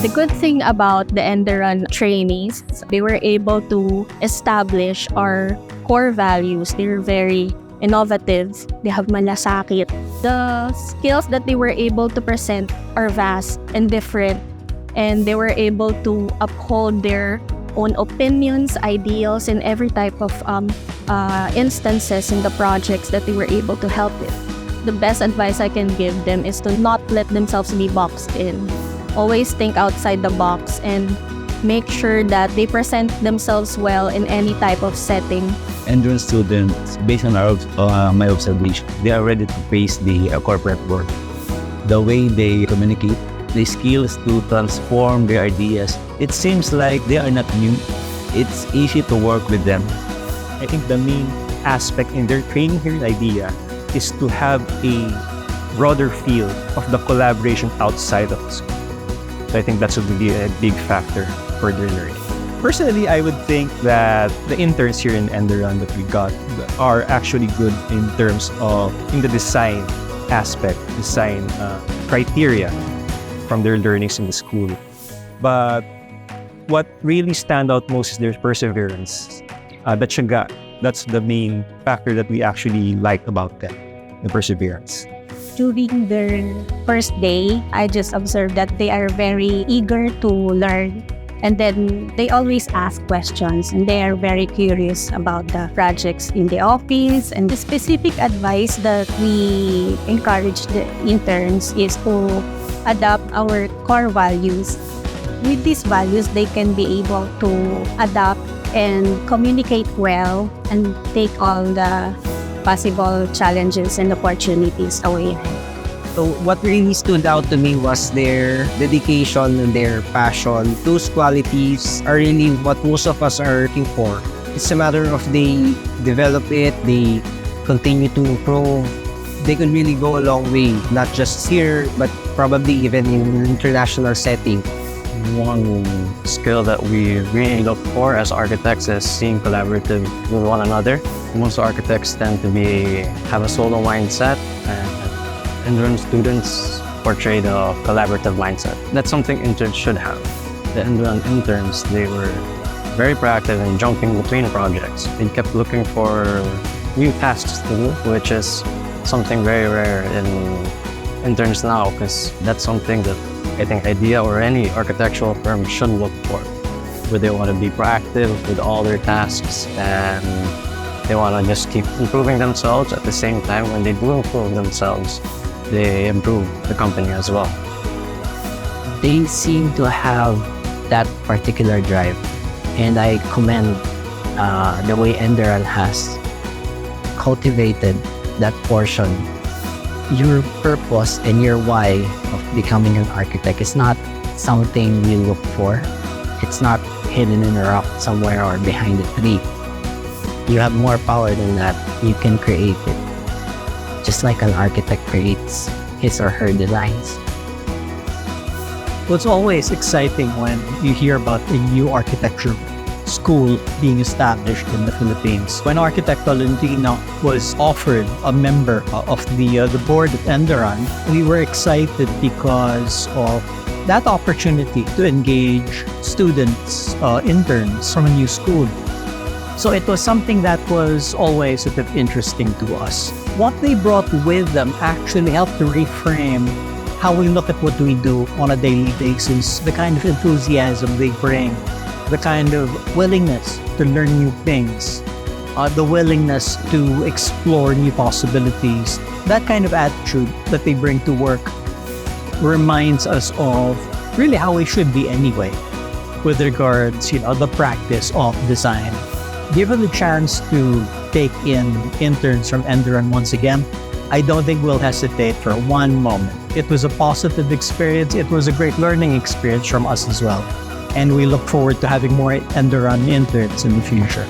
The good thing about the Enderun trainees, they were able to establish our core values. They're very innovative. They have malasakit. The skills that they were able to present are vast and different, and they were able to uphold their own opinions, ideals, in every type of instances in the projects that they were able to help with. The best advice I can give them is to not let themselves be boxed in. Always think outside the box and make sure that they present themselves well in any type of setting. Enderun students, based on my observation, they are ready to face the corporate world. The way they communicate, the skills to transform their ideas, it seems like they are not new. It's easy to work with them. I think the main aspect in their training here in Aidea is to have a broader feel of the collaboration outside of the school. So I think that's would be a big factor for their learning. Personally, I would think that the interns here in Enderun that we got are actually good in terms of in the design aspect, design criteria from their learnings in the school. But what really stand out most is their perseverance. That's the main factor that we actually like about them, the perseverance. During their first day, I just observed that they are very eager to learn. And then they always ask questions and they are very curious about the projects in the office. And the specific advice that we encourage the interns is to adopt our core values. With these values, they can be able to adapt and communicate well and take all the possible challenges and opportunities away. So what really stood out to me was their dedication and their passion. Those qualities are really what most of us are looking for. It's a matter of they develop it, they continue to improve. They could really go a long way, not just here, but probably even in an international setting. One skill that we really look for as architects is being collaborative with one another. Most architects tend to have a solo mindset, and Enderun students portray the collaborative mindset. That's something interns should have. The Enderun interns, they were very proactive in jumping between projects. They kept looking for new tasks to do, which is something very rare in interns now, because that's something that I think Aidea or any architectural firm should look for, where they want to be proactive with all their tasks and they want to just keep improving themselves. At the same time, when they do improve themselves, they improve the company as well. They seem to have that particular drive, and I commend the way Enderun has cultivated that portion. Your purpose and your why of becoming an architect is not something you look for. It's not hidden in a rock somewhere or behind a tree. You have more power than that. You can create it. Just like an architect creates his or her designs. Well, it's always exciting when you hear about a new architecture school being established in the Philippines. When Architect Tolentino was offered a member of the board at Enderun, we were excited because of that opportunity to engage students, interns from a new school. So it was something that was always a bit interesting to us. What they brought with them actually helped to reframe how we look at what we do on a daily basis, the kind of enthusiasm they bring, the kind of willingness to learn new things, the willingness to explore new possibilities. That kind of attitude that they bring to work reminds us of really how we should be anyway, with regards, the practice of design. Given the chance to take in interns from Enderun once again, I don't think we'll hesitate for one moment. It was a positive experience. It was a great learning experience from us as well. And we look forward to having more Enderun interns in the future.